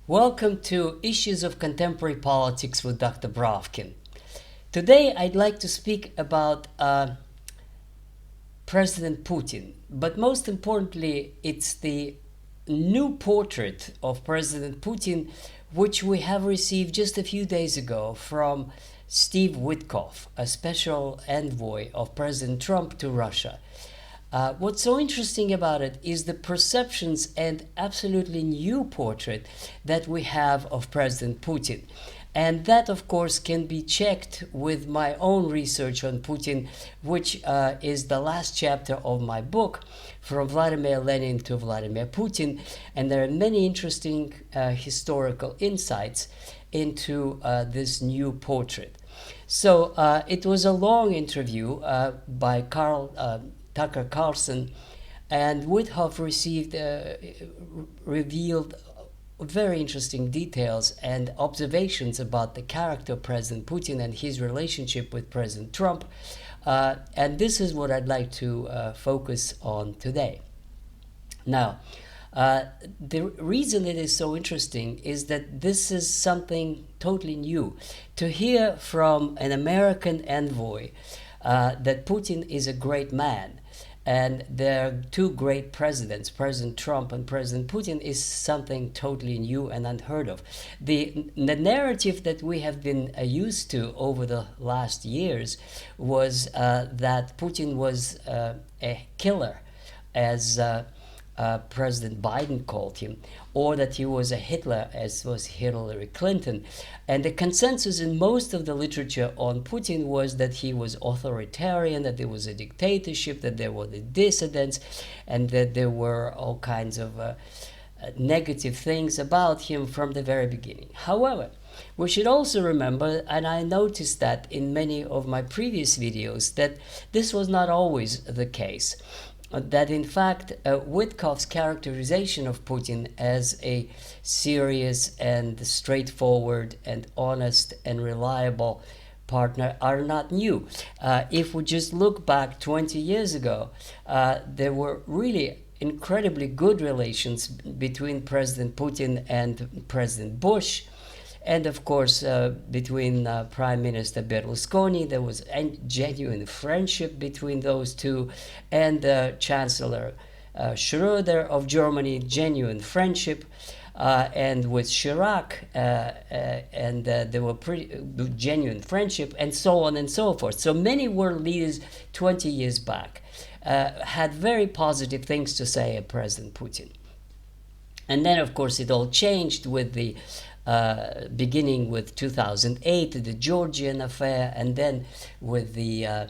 Welcome to Issues of Contemporary Politics with Dr. Bravkin. Today I'd like to speak about President Putin, but most importantly, it's the new portrait of President Putin, which we have received just a few days ago from Steve Witkoff, a special envoy of President Trump to Russia. What's so interesting about it is the perceptions and absolutely new portrait that we have of President Putin. And that, of course, can be checked with my own research on Putin, which is the last chapter of my book, From Vladimir Lenin to Vladimir Putin. And there are many interesting historical insights into this new portrait. So it was a long interview by Tucker Carlson, and Witkoff revealed very interesting details and observations about the character of President Putin and his relationship with President Trump. And this is what I'd like to focus on today. Now, the reason it is so interesting is that this is something totally new. To hear from an American envoy that Putin is a great man, and there are two great presidents, President Trump and President Putin, is something totally new and unheard of. The narrative that we have been used to over the last years was that Putin was a killer, as President Biden called him, or that he was a Hitler, as was Hillary Clinton. And the consensus in most of the literature on Putin was that he was authoritarian, that there was a dictatorship, that there were the dissidents, and that there were all kinds of negative things about him from the very beginning. However, we should also remember, and I noticed that in many of my previous videos, that this was not always the case. That in fact Witkoff's characterization of Putin as a serious and straightforward and honest and reliable partner are not new. If we just look back 20 years ago, there were really incredibly good relations between President Putin and President Bush. And of course, between Prime Minister Berlusconi, there was a genuine friendship between those two, and Chancellor Schröder of Germany, genuine friendship, and with Chirac, and there were pretty genuine friendship, and so on and so forth. So many world leaders 20 years back had very positive things to say of President Putin. And then, of course, it all changed with the beginning with 2008, the Georgian affair, and then with the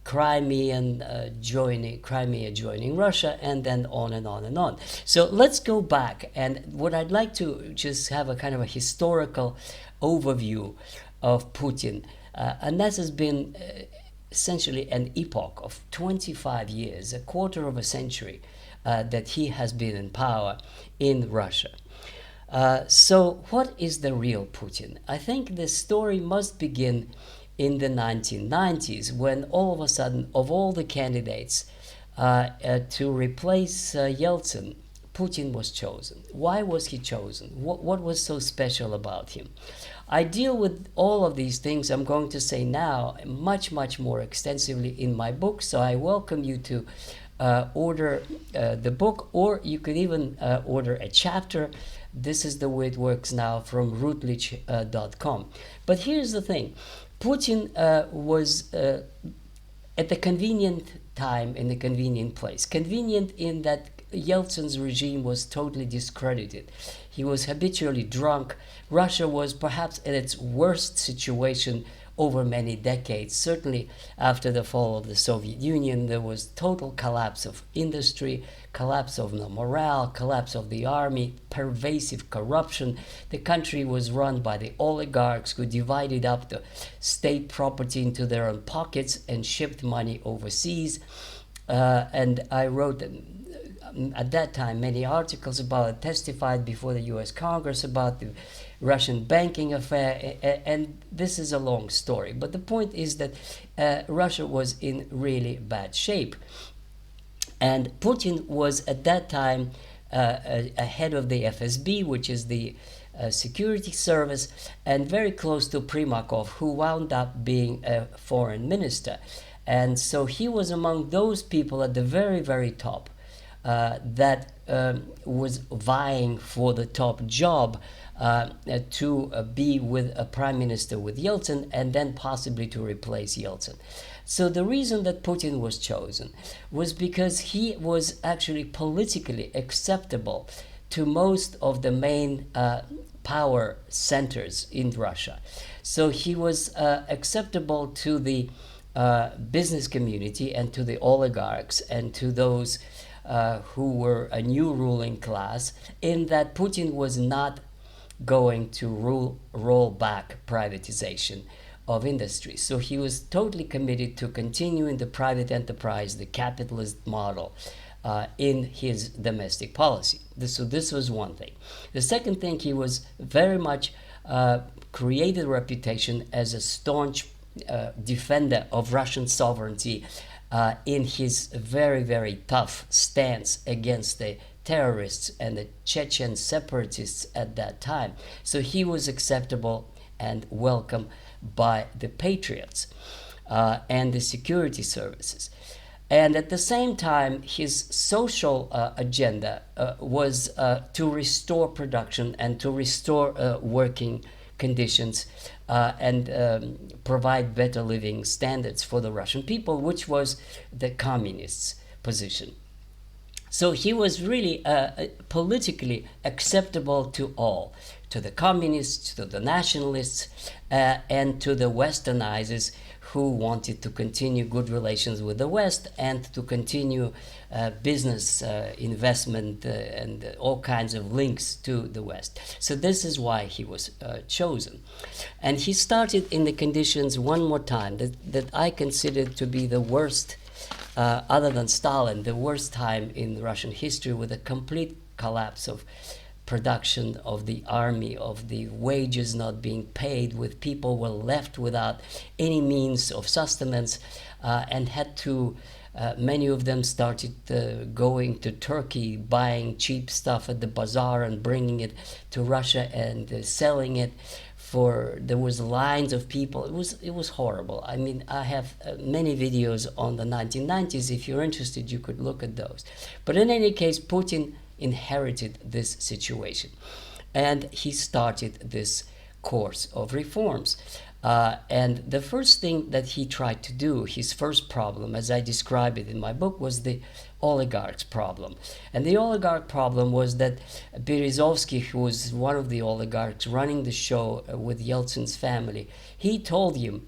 Crimea joining Russia, and then on and on and on. So let's go back, and what I'd like to just have a kind of a historical overview of Putin, and that has been essentially an epoch of 25 years, a quarter of a century, that he has been in power in Russia. So what is the real Putin? I think the story must begin in the 1990s, when all of a sudden, of all the candidates to replace Yeltsin, Putin was chosen. Why was he chosen? What was so special about him? I deal with all of these things, I'm going to say now, much more extensively in my book, so I welcome you to order the book, or you could even order a chapter. This is the way it works now from routledge.com. But here's the thing. Putin was at the convenient time in the convenient place. Convenient in that Yeltsin's regime was totally discredited. He was habitually drunk. Russia was perhaps in its worst situation over many decades. Certainly after the fall of the Soviet Union, there was total collapse of industry, collapse of the morale, collapse of the army, pervasive corruption. The country was run by the oligarchs who divided up the state property into their own pockets and shipped money overseas. And I wrote at that time many articles about it, testified before the US Congress about the Russian banking affair, and this is a long story. But the point is that Russia was in really bad shape. And Putin was at that time a head of the FSB, which is the security service, and very close to Primakov, who wound up being a foreign minister. And so he was among those people at the very, very top that was vying for the top job to be with a prime minister with Yeltsin, and then possibly to replace Yeltsin. So the reason that Putin was chosen was because he was actually politically acceptable to most of the main power centers in Russia. So he was acceptable to the business community and to the oligarchs and to those who were a new ruling class, in that Putin was not going to roll back privatization of industry. So he was totally committed to continuing the private enterprise, the capitalist model, in his domestic policy. So this was one thing. The second thing, he was very much created a reputation as a staunch defender of Russian sovereignty in his very, very tough stance against the terrorists and the Chechen separatists at that time. So he was acceptable and welcome by the patriots and the security services. And at the same time, his social agenda was to restore production and to restore working conditions and provide better living standards for the Russian people, which was the communists' position. So he was really politically acceptable to all, to the communists, to the nationalists, and to the westernizers who wanted to continue good relations with the West and to continue business investment and all kinds of links to the West. So this is why he was chosen. And he started in the conditions, one more time, that I consider to be the worst, other than Stalin, the worst time in Russian history, with a complete collapse of production, of the army, of the wages not being paid, with people were left without any means of sustenance and had to, many of them started going to Turkey, buying cheap stuff at the bazaar and bringing it to Russia and selling it. There was lines of people. It was horrible. I mean, I have many videos on the 1990s. If you're interested, you could look at those. But in any case, Putin inherited this situation, and he started this course of reforms. And the first thing that he tried to do, his first problem, as I describe it in my book, was the oligarchs problem. And the oligarch problem was that Berezovsky, who was one of the oligarchs running the show with Yeltsin's family, he told him,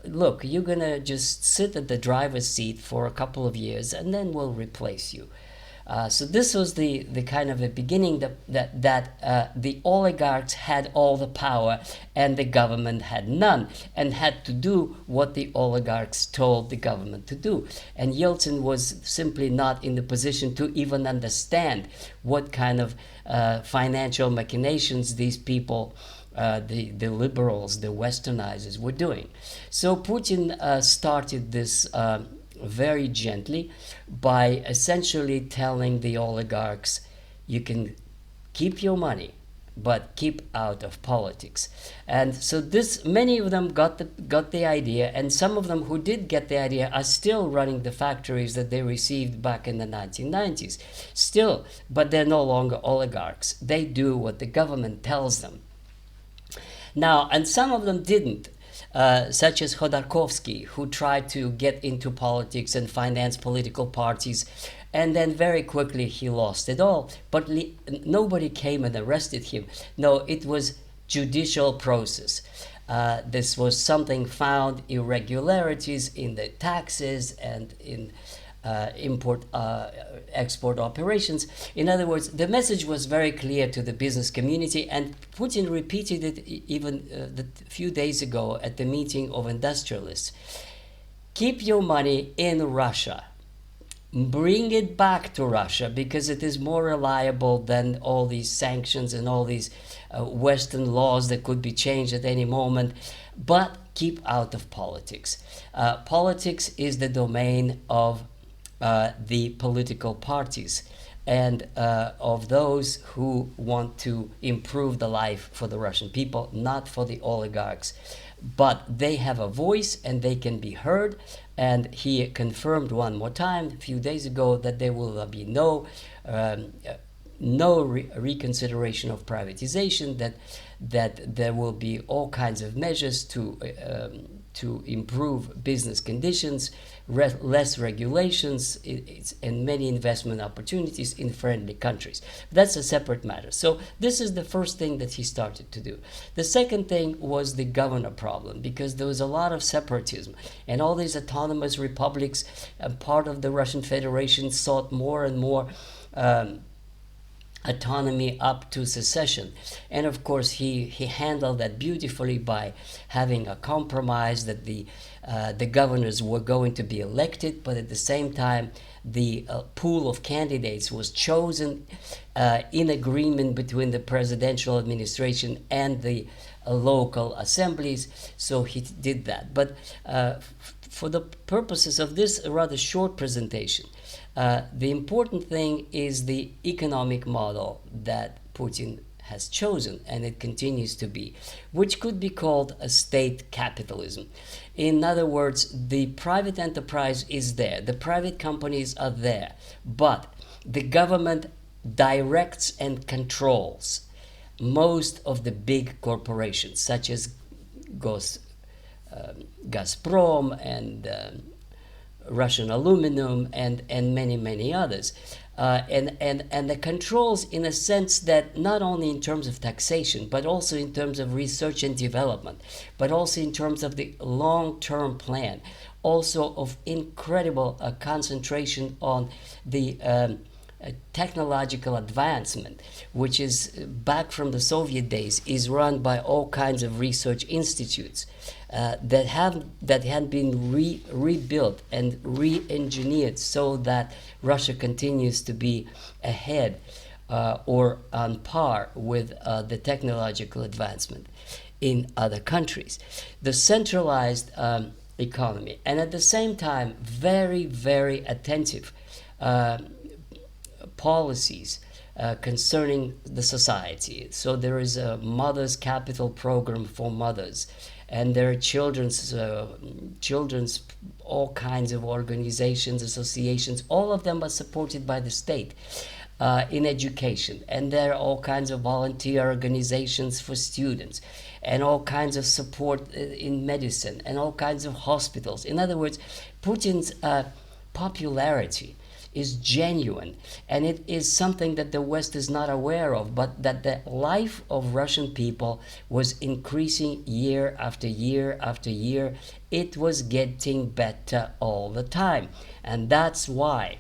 look, you're gonna just sit at the driver's seat for a couple of years and then we'll replace you. So this was the kind of a beginning that the oligarchs had all the power and the government had none, and had to do what the oligarchs told the government to do. And Yeltsin was simply not in the position to even understand what kind of financial machinations these people, the liberals, the westernizers, were doing. So Putin started this very gently by essentially telling the oligarchs, you can keep your money, but keep out of politics. And so many of them got the idea, and some of them who did get the idea are still running the factories that they received back in the 1990s. Still, but they're no longer oligarchs. They do what the government tells them. Now, and some of them didn't. Such as Khodorkovsky, who tried to get into politics and finance political parties, and then very quickly he lost it all. But nobody came and arrested him. No, it was judicial process. This was something found irregularities in the taxes and in import-export operations. In other words, the message was very clear to the business community, and Putin repeated it even a few days ago at the meeting of industrialists. Keep your money in Russia. Bring it back to Russia, because it is more reliable than all these sanctions and all these Western laws that could be changed at any moment. But keep out of politics. Politics is the domain of the political parties, and of those who want to improve the life for the Russian people, not for the oligarchs. But they have a voice and they can be heard. And he confirmed one more time a few days ago that there will be no reconsideration of privatization, that there will be all kinds of measures to improve business conditions, less regulations, and many investment opportunities in friendly countries. That's a separate matter. So this is the first thing that he started to do. The second thing was the governor problem, because there was a lot of separatism, and all these autonomous republics, part of the Russian Federation, sought more and more autonomy up to secession. And of course he handled that beautifully by having a compromise that the governors were going to be elected, but at the same time the pool of candidates was chosen in agreement between the presidential administration and the local assemblies. So he did that. But for the purposes of this rather short presentation, the important thing is the economic model that Putin has chosen, and it continues to be, which could be called a state capitalism. In other words, the private enterprise is there, the private companies are there, but the government directs and controls most of the big corporations, such as Gazprom and Russian aluminum and many others, and the controls in a sense that not only in terms of taxation, but also in terms of research and development, but also in terms of the long-term plan, also of incredible concentration on the technological advancement, which is back from the Soviet days, is run by all kinds of research institutes that had been rebuilt and re-engineered so that Russia continues to be ahead or on par with the technological advancement in other countries. The centralized economy, and at the same time very attentive policies concerning the society. So there is a Mother's Capital program for mothers, and there are children's all kinds of organizations, associations. All of them are supported by the state in education, and there are all kinds of volunteer organizations for students, and all kinds of support in medicine, and all kinds of hospitals. In other words, Putin's popularity is genuine, and it is something that the West is not aware of, but that the life of Russian people was increasing year after year after year. It was getting better all the time, and that's why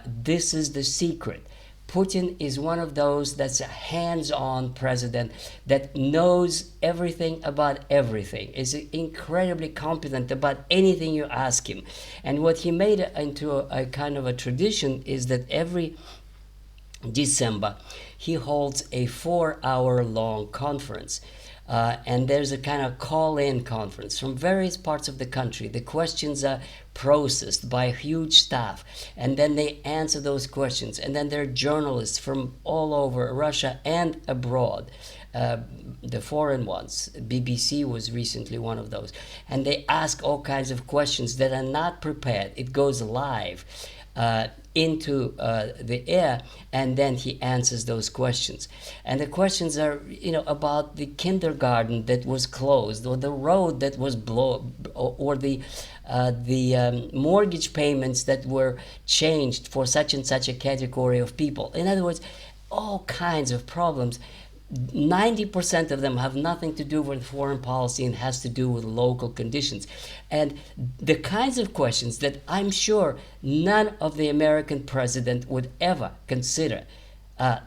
this is the secret. Putin is one of those that's a hands-on president that knows everything about everything, is incredibly competent about anything you ask him. And what he made into a kind of a tradition is that every December he holds a 4-hour-long conference. And there's a kind of call-in conference from various parts of the country. The questions are processed by a huge staff, and then they answer those questions. And then there are journalists from all over Russia and abroad, the foreign ones. BBC was recently one of those. And they ask all kinds of questions that are not prepared. It goes live into the air, and then he answers those questions. And the questions are, about the kindergarten that was closed, or the road that was blocked, or the mortgage payments that were changed for such and such a category of people. In other words, all kinds of problems. 90% of them have nothing to do with foreign policy and has to do with local conditions. And the kinds of questions that I'm sure none of the American president would ever consider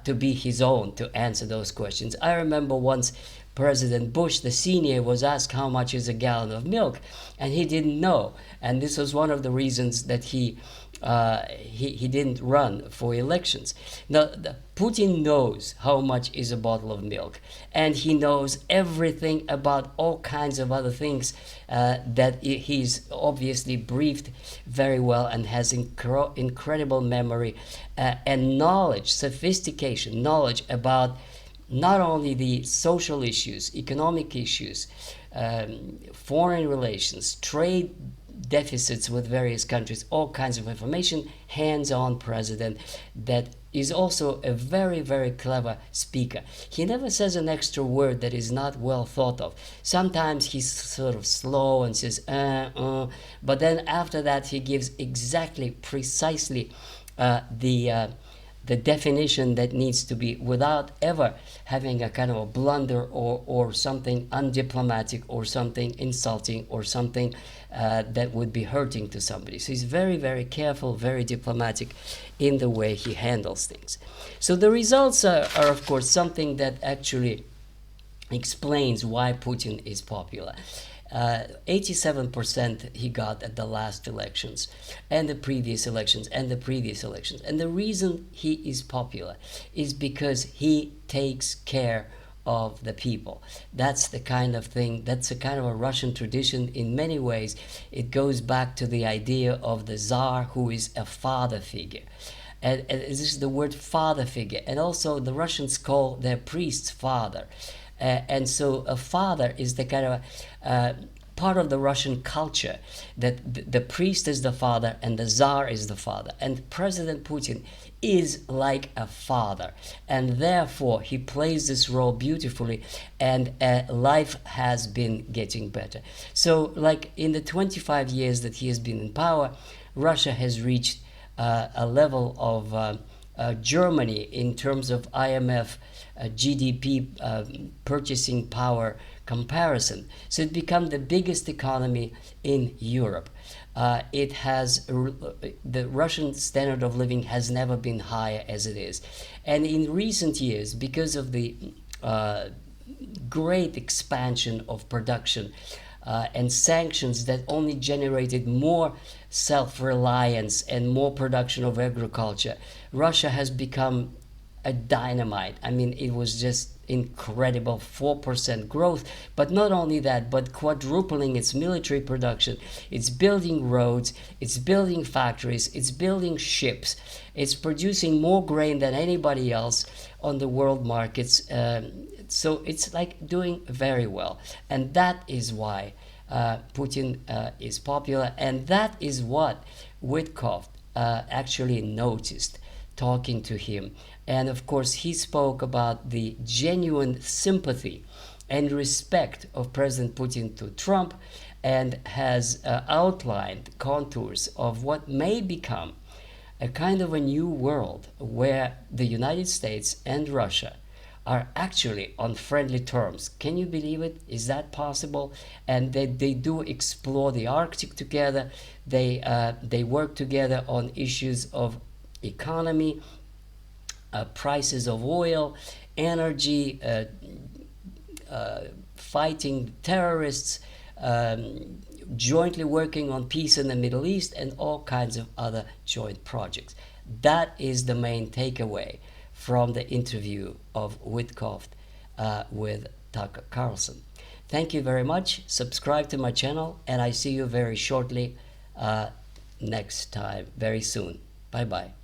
to be his own to answer those questions. I remember once President Bush, the senior, was asked how much is a gallon of milk, and he didn't know. And this was one of the reasons that he he didn't run for elections. Now, Putin knows how much is a bottle of milk, and he knows everything about all kinds of other things that he's obviously briefed very well, and has incredible memory and knowledge, sophistication, knowledge about not only the social issues, economic issues, foreign relations, trade deficits with various countries, all kinds of information, hands-on president that is also a very, very clever speaker. He never says an extra word that is not well thought of. Sometimes he's sort of slow and says, but then after that he gives exactly, precisely the definition that needs to be, without ever having a kind of a blunder or something undiplomatic or something insulting or something that would be hurting to somebody. So he's very, very careful, very diplomatic in the way he handles things. So the results are of course, something that actually explains why Putin is popular. 87% he got at the last elections, and the previous elections, and the previous elections. And the reason he is popular is because he takes care of the people. That's the kind of thing, that's a kind of a Russian tradition in many ways. It goes back to the idea of the Tsar, who is a father figure. And this is the word father figure. And also the Russians call their priests father. And so a father is the kind of part of the Russian culture, that the priest is the father and the Tsar is the father. And President Putin is like a father, and therefore he plays this role beautifully, and life has been getting better. So like in the 25 years that he has been in power, Russia has reached a level of Germany in terms of IMF GDP purchasing power comparison. So it became the biggest economy in Europe. It has, the Russian standard of living has never been higher as it is. And in recent years, because of the great expansion of production and sanctions that only generated more self-reliance and more production of agriculture, Russia has become a dynamite. I mean, it was just incredible 4% growth. But not only that, but quadrupling its military production. It's building roads, it's building factories, it's building ships, it's producing more grain than anybody else on the world markets. So it's like doing very well. And that is why Putin is popular. And that is what Witkoff actually noticed talking to him. And of course, he spoke about the genuine sympathy and respect of President Putin to Trump, and has outlined contours of what may become a kind of a new world where the United States and Russia are actually on friendly terms. Can you believe it? Is that possible? And they do explore the Arctic together. They work together on issues of economy, prices of oil, energy, fighting terrorists, jointly working on peace in the Middle East, and all kinds of other joint projects. That is the main takeaway from the interview of Witkoff with Tucker Carlson. Thank you very much. Subscribe to my channel, and I see you very shortly next time, very soon. Bye-bye.